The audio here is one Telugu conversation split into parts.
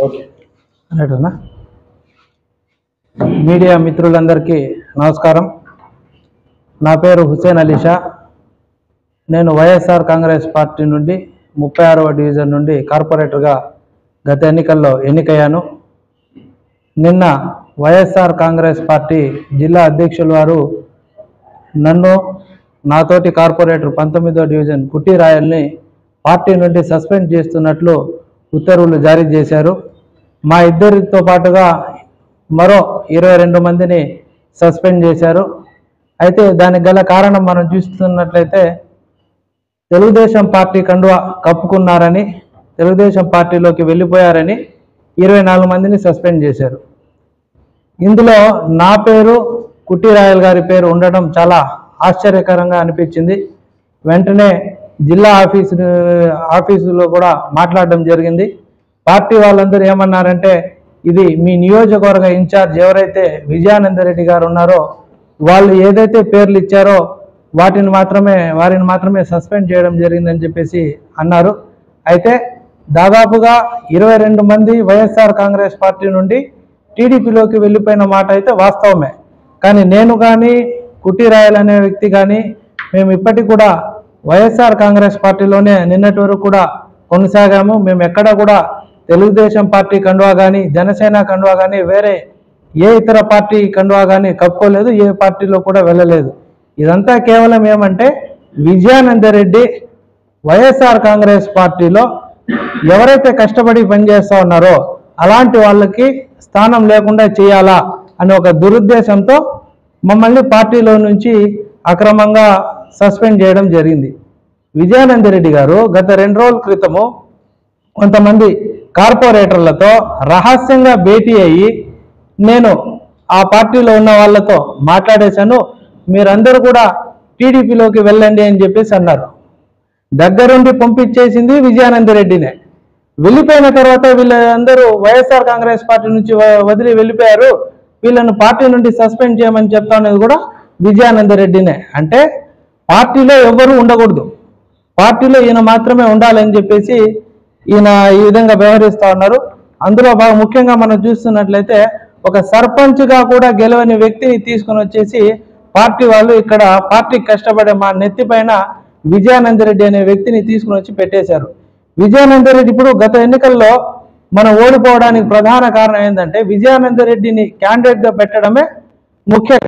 ఓకే అన్నట్టునా. మీడియా మిత్రులందరికీ నమస్కారం. నా పేరు హుసేన్ అలీషా. నేను వైఎస్ఆర్ కాంగ్రెస్ పార్టీ నుండి 36వ డివిజన్ నుండి కార్పొరేటర్గా గత ఎన్నికల్లో ఎన్నికయ్యాను. నిన్న వైఎస్ఆర్ కాంగ్రెస్ పార్టీ జిల్లా అధ్యక్షుల వారు నన్ను, నాతోటి కార్పొరేటర్ 19వ డివిజన్ కుట్టి రాయల్ని పార్టీ నుండి సస్పెండ్ చేస్తున్నట్లు ఉత్తర్వులు జారీ చేశారు. మా ఇద్దరితో పాటుగా మరో 22 మందిని సస్పెండ్ చేశారు. అయితే దానికి గల కారణం మనం చూస్తున్నట్లయితే తెలుగుదేశం పార్టీ కండువా కప్పుకున్నారని, తెలుగుదేశం పార్టీలోకి వెళ్ళిపోయారని 24 మందిని సస్పెండ్ చేశారు. ఇందులో నా పేరు, కుట్టి రాయల్ గారి పేరు ఉండడం చాలా ఆశ్చర్యకరంగా అనిపించింది. వెంటనే జిల్లా ఆఫీసులో కూడా మాట్లాడడం జరిగింది. పార్టీ వాళ్ళందరూ ఏమన్నారంటే, ఇది మీ నియోజకవర్గ ఇన్ఛార్జ్ ఎవరైతే విజయానందరెడ్డి గారు ఉన్నారో వాళ్ళు ఏదైతే పేర్లు ఇచ్చారో వారిని మాత్రమే సస్పెండ్ చేయడం జరిగిందని చెప్పేసి అన్నారు. అయితే దాదాపుగా 22 మంది వైఎస్ఆర్ కాంగ్రెస్ పార్టీ నుండి టీడీపీలోకి వెళ్ళిపోయిన మాట అయితే వాస్తవమే. కానీ నేను కానీ, కుట్టి రాయల్ అనే వ్యక్తి కానీ మేము ఇప్పటికి కూడా వైఎస్ఆర్ కాంగ్రెస్ పార్టీలోనే నిన్నటి వరకు కూడా కొనసాగాము. మేము ఎక్కడ కూడా తెలుగుదేశం పార్టీ కండువా కానీ, జనసేన కండువా కానీ, వేరే ఏ ఇతర పార్టీ కండువా కానీ కప్పుకోలేదు. ఏ పార్టీలో కూడా వెళ్ళలేదు. ఇదంతా కేవలం ఏమంటే విజయానందరెడ్డి వైఎస్ఆర్ కాంగ్రెస్ పార్టీలో ఎవరైతే కష్టపడి పనిచేస్తూ ఉన్నారో అలాంటి వాళ్ళకి స్థానం లేకుండా చేయాలా అనే ఒక దురుద్దేశంతో మమ్మల్ని పార్టీలో నుంచి అక్రమంగా సస్పెండ్ చేయడం జరిగింది. విజయానందరెడ్డి గారు గత 2 రోజుల క్రితము కొంతమంది కార్పొరేటర్లతో రహస్యంగా భేటీ అయ్యి నేను ఆ పార్టీలో ఉన్న వాళ్ళతో మాట్లాడేశాను, మీరందరూ కూడా టీడీపీలోకి వెళ్ళండి అని చెప్పేసి అన్నారు. దగ్గరుండి పంపించేసింది విజయానందరెడ్డినే. వెళ్ళిపోయిన తర్వాత వీళ్ళందరూ వైఎస్ఆర్ కాంగ్రెస్ పార్టీ నుంచి వదిలి వెళ్ళిపోయారు, వీళ్ళను పార్టీ నుండి సస్పెండ్ చేయమని చెప్తా అనేది కూడా విజయానందరెడ్డినే. అంటే పార్టీలో ఎవరు ఉండకూడదు, పార్టీలో ఈయన మాత్రమే ఉండాలని చెప్పేసి ఈయన ఈ విధంగా వ్యవహరిస్తూ ఉన్నారు. అందులో బాగా ముఖ్యంగా మనం చూస్తున్నట్లయితే ఒక సర్పంచ్గా కూడా గెలవని వ్యక్తిని తీసుకొని వచ్చేసి పార్టీ వాళ్ళు ఇక్కడ పార్టీకి కష్టపడే మా నెత్తిపైన విజయానందరెడ్డి అనే వ్యక్తిని తీసుకుని వచ్చి పెట్టేశారు. విజయానందరెడ్డి ఇప్పుడు గత ఎన్నికల్లో మనం ఓడిపోవడానికి ప్రధాన కారణం ఏంటంటే విజయానందరెడ్డిని క్యాండిడేట్గా పెట్టడమే ముఖ్య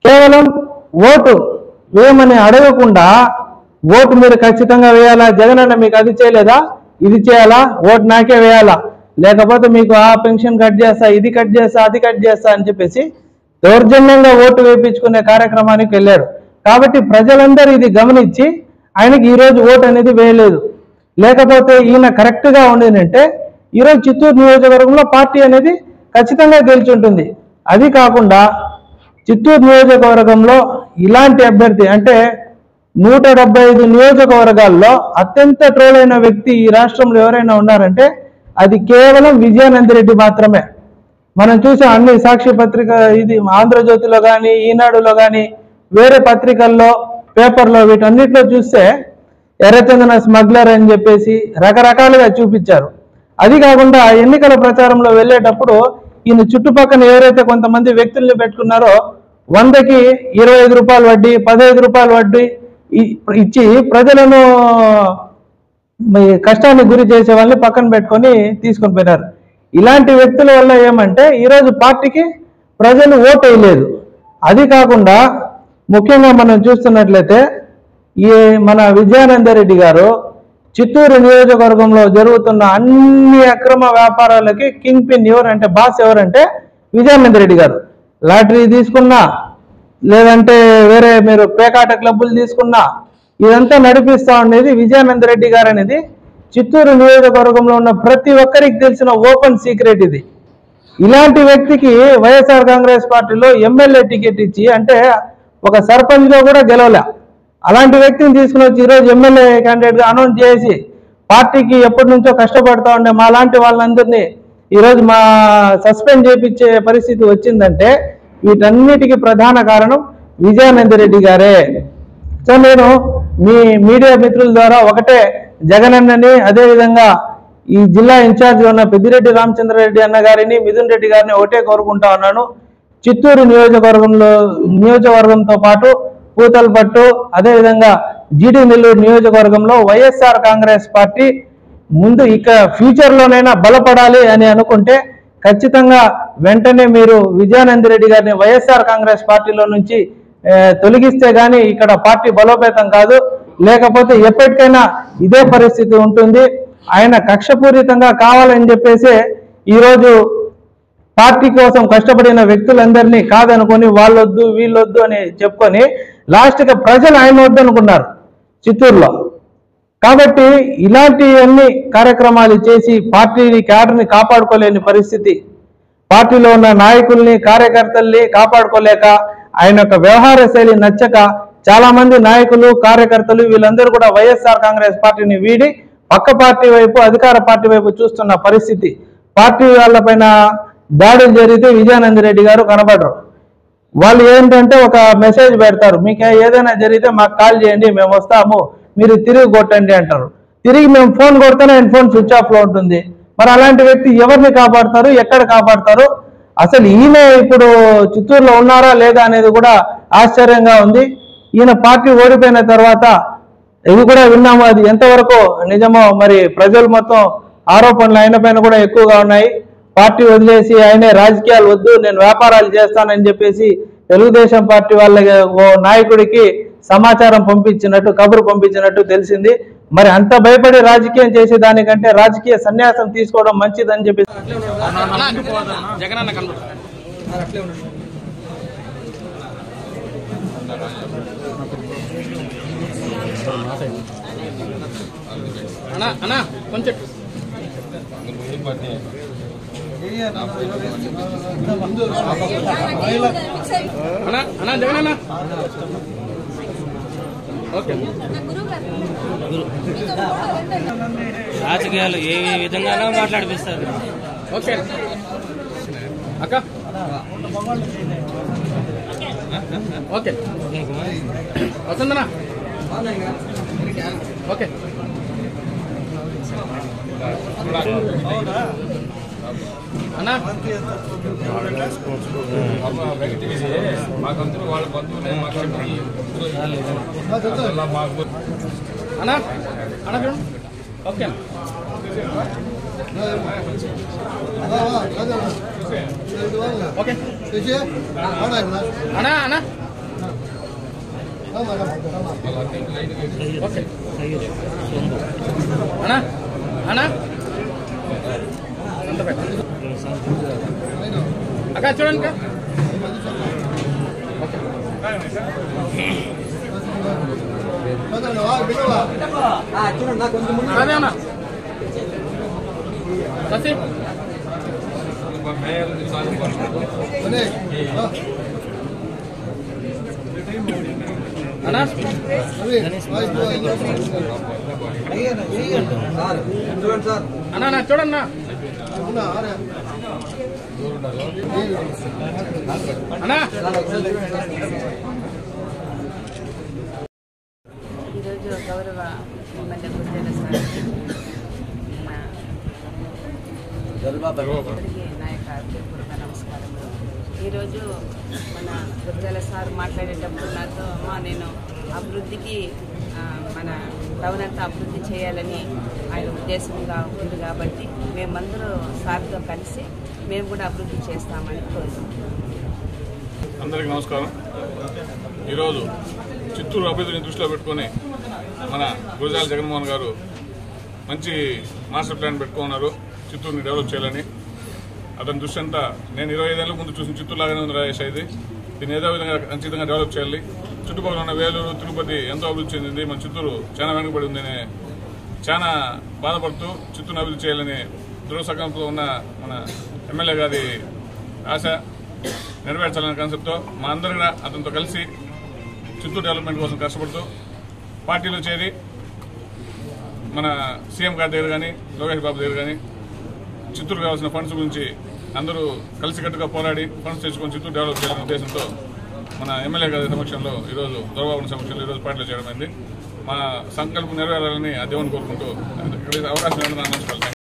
కేవలం ఓటు వేయమని అడగకుండా ఓటు మీరు ఖచ్చితంగా వేయాలా, జగనన్న మీకు అది చేయలేదా, ఇది చేయాలా, ఓటు నాకే వేయాలా, లేకపోతే మీకు ఆ పెన్షన్ కట్ చేస్తా, ఇది కట్ చేస్తా, అది కట్ చేస్తా అని చెప్పేసి దౌర్జన్యంగా ఓటు వేయించుకునే కార్యక్రమానికి వెళ్ళారు. కాబట్టి ప్రజలందరూ ఇది గమనించి ఆయనకి ఈరోజు ఓటు అనేది వేయలేదు. లేకపోతే ఈయన కరెక్ట్గా ఉండేనంటే ఈరోజు చిత్తూరు నియోజకవర్గంలో పార్టీ అనేది ఖచ్చితంగా గెలిచి ఉంటుంది. అది కాకుండా చిత్తూరు నియోజకవర్గంలో ఇలాంటి అభ్యర్థి అంటే 175 నియోజకవర్గాల్లో అత్యంత ట్రోల్ అయిన వ్యక్తి ఈ రాష్ట్రంలో ఎవరైనా ఉన్నారంటే అది కేవలం విజయానందరెడ్డి మాత్రమే. మనం చూసాం అన్ని సాక్షి పత్రిక, ఇది ఆంధ్రజ్యోతిలో కానీ, ఈనాడులో కానీ, వేరే పత్రికల్లో, పేపర్లో, వీటన్నిటిలో చూస్తే ఎర్రచందన స్మగ్లర్ అని చెప్పేసి రకరకాలుగా చూపించారు. అది కాకుండా ఎన్నికల ప్రచారంలో వెళ్ళేటప్పుడు ఈయన చుట్టుపక్కల ఎవరైతే కొంతమంది వ్యక్తుల్ని పెట్టుకున్నారో 100కి 25 రూపాయలు వడ్డీ, 15 రూపాయలు వడ్డీ ఇచ్చి ప్రజలను కష్టానికి గురి చేసే వాళ్ళని పక్కన పెట్టుకొని తీసుకొని పోయినారు. ఇలాంటి వ్యక్తుల వల్ల ఏమంటే ఈరోజు పార్టీకి ప్రజలు ఓటు వేయలేదు. అది కాకుండా ముఖ్యంగా మనం చూస్తున్నట్లయితే ఈ మన విజయానందరెడ్డి గారు చిత్తూరు నియోజకవర్గంలో జరుగుతున్న అన్ని అక్రమ వ్యాపారాలకి కింగ్ పిన్ ఎవరంటే, బాస్ ఎవరంటే విజయానందరెడ్డి గారు. లాటరీ తీసుకున్నా, లేదంటే వేరే మీరు పేకాట క్లబ్బులు తీసుకున్నా, ఇదంతా నడిపిస్తూ ఉండేది విజయానందరెడ్డి గారు అనేది చిత్తూరు నియోజకవర్గంలో ఉన్న ప్రతి ఒక్కరికి తెలిసిన ఓపెన్ సీక్రెట్ ఇది. ఇలాంటి వ్యక్తికి వైఎస్ఆర్ కాంగ్రెస్ పార్టీలో ఎమ్మెల్యే టికెట్ ఇచ్చి, అంటే ఒక సర్పంచ్గా కూడా గెలవలే అలాంటి వ్యక్తిని తీసుకుని వచ్చి ఈరోజు ఎమ్మెల్యే క్యాండిడేట్గా అనౌన్స్ చేసి పార్టీకి ఎప్పటి నుంచో కష్టపడతా ఉండే మా లాంటి వాళ్ళందరినీ ఈరోజు సస్పెండ్ చేయించే పరిస్థితి వచ్చిందంటే వీటన్నిటికీ ప్రధాన కారణం విజయానందరెడ్డి గారే. సో నేను మీ మీడియా మిత్రుల ద్వారా ఒకటే జగనన్నని, అదేవిధంగా ఈ జిల్లా ఇన్ఛార్జ్ ఉన్న పెద్దిరెడ్డి రామచంద్రారెడ్డి అన్న గారిని, మిథున్ రెడ్డి గారిని ఒకటే కోరుకుంటా ఉన్నాను. చిత్తూరు నియోజకవర్గంతో పాటు పూతలపట్టు, అదేవిధంగా జీడి నెల్లూరు నియోజకవర్గంలో వైఎస్ఆర్ కాంగ్రెస్ పార్టీ ముందు ఇక ఫ్యూచర్లోనైనా బలపడాలి అని అనుకుంటే ఖచ్చితంగా వెంటనే మీరు విజయానందరెడ్డి గారిని వైఎస్ఆర్ కాంగ్రెస్ పార్టీలో నుంచి తొలగిస్తే గానీ ఇక్కడ పార్టీ బలోపేతం కాదు. లేకపోతే ఎప్పటికైనా ఇదే పరిస్థితి ఉంటుంది. ఆయన కక్షపూరితంగా కావాలని చెప్పేసి ఈరోజు పార్టీ కోసం కష్టపడిన వ్యక్తులందరినీ కాదనుకొని వాళ్ళొద్దు వీళ్ళొద్దు అని చెప్పుకొని లాస్ట్గా ప్రజలు ఆయన వద్దనుకున్నారు చిత్తూరులో. కాబట్టి ఇలాంటివన్నీ కార్యక్రమాలు చేసి పార్టీని క్యాడర్ని కాపాడుకోలేని పరిస్థితి, పార్టీలో ఉన్న నాయకుల్ని కార్యకర్తల్ని కాపాడుకోలేక ఆయన యొక్క వ్యవహార శైలి నచ్చక చాలా మంది నాయకులు కార్యకర్తలు వీళ్ళందరూ కూడా వైఎస్ఆర్ కాంగ్రెస్ పార్టీని వీడి పక్క పార్టీ వైపు, అధికార పార్టీ వైపు చూస్తున్న పరిస్థితి. పార్టీ వాళ్ళపైన దాడులు జరిగితే విజయానందరెడ్డి గారు కనబడరు. వాళ్ళు ఏంటంటే ఒక మెసేజ్ పెడతారు, మీకు ఏదైనా జరిగితే మాకు కాల్ చేయండి, మేము వస్తాము, మీరు తిరిగి కొట్టండి అంటారు. తిరిగి మేము ఫోన్ కొడితేనే ఆయన ఫోన్ స్విచ్ ఆఫ్లో ఉంటుంది. మరి అలాంటి వ్యక్తి ఎవరిని కాపాడతారు, ఎక్కడ కాపాడతారు? అసలు ఈయన ఇప్పుడు చిత్తూరులో ఉన్నారా లేదా అనేది కూడా ఆశ్చర్యంగా ఉంది. ఈయన పార్టీ ఓడిపోయిన తర్వాత ఇది కూడా విన్నాము, అది ఎంతవరకు నిజమో మరి ప్రజలు మొత్తం ఆరోపణలు ఆయన పైన కూడా ఎక్కువగా ఉన్నాయి. పార్టీ వదిలేసి ఆయనే రాజకీయాలు వద్దు నేను వ్యాపారాలు చేస్తానని చెప్పేసి తెలుగుదేశం పార్టీ వాళ్ళ నాయకుడికి సమాచారం పంపించినట్టు, కబురు పంపించినట్టు తెలిసింది. మరి అంత భయపడి రాజకీయం చేసే దానికంటే రాజకీయ సన్యాసం తీసుకోవడం మంచిదని చెప్పి రాజకీయాలు ఏ విధంగా మాట్లాడిపిస్తారు. ఓకే అక్క, ఓకే వస్తుందనా, ఓకే అన్నా అన్నా అన్నా చూడండి, ఓకే ఓకే అన్నా అన్నా ఓకే అన్నా అన్నా అక్క చూడండి అదే అన్నా ససి అన్నా అన్నా చూడన్నా అన్నా ఈరోజు గౌరవ ఎమ్మెల్యే గుర్జల నా యొక్క హృదయపూర్వక నమస్కారములు. ఈరోజు మన గుర్జల సార్ మాట్లాడేటప్పుడు నాతో నేను అభివృద్ధికి మన టౌన్ అంతా అభివృద్ధి చేయాలని ఆయన ఉద్దేశంగా ఉంది కాబట్టి మేమందరూ సార్తో కలిసి మేము కూడా అభివృద్ధి చేస్తామని కోరుకుంటున్నాం. అందరికీ నమస్కారం. ఈరోజు చిత్తూరు అభివృద్ధిని దృష్టిలో పెట్టుకొని మన గురజాల జగన్మోహన్ గారు మంచి మాస్టర్ ప్లాన్ పెట్టుకున్నారు చిత్తూరుని డెవలప్ చేయాలని. అతని దృష్టి అంతా నేను 25 ఏళ్ళ ముందు చూసిన చిత్తూరు లాగానే ఉంది రాజేష్. ఇది దీన్ని ఏదో విధంగా ఖచ్చితంగా డెవలప్ చేయాలి. చుట్టుపక్కల ఉన్న వేలూరు, తిరుపతి ఎంతో అభివృద్ధి చెందింది, మన చిత్తూరు చాలా వెనుకబడి ఉందని చాలా బాధపడుతూ చిత్తూరుని అభివృద్ధి చేయాలని దృఢ సంకల్పంతో ఉన్న మన ఎమ్మెల్యే గారి ఆశ నెరవేర్చాలనే కాన్సెప్ట్తో మా అందరూ అతనితో కలిసి చిత్తూరు డెవలప్మెంట్ కోసం కష్టపడుతూ పార్టీలో చేరి మన సీఎం గారి దగ్గర కానీ లోకేష్ బాబు దగ్గర కానీ చిత్తూరు కావాల్సిన ఫండ్స్ గురించి అందరూ కలిసికట్టుగా పోరాడి ఫండ్స్ తెచ్చుకొని చిత్తూరు డెవలప్ చేయాలనే ఉద్దేశంతో మన ఎమ్మెల్యే గారి సమక్షంలో ఈరోజు దొరబాబు సమక్షంలో ఈరోజు పార్టీలో చేయడమైంది. మా సంకల్పం నెరవేరాలని ఆ దేవుని కోరుకుంటూ అవకాశం నమస్కారం.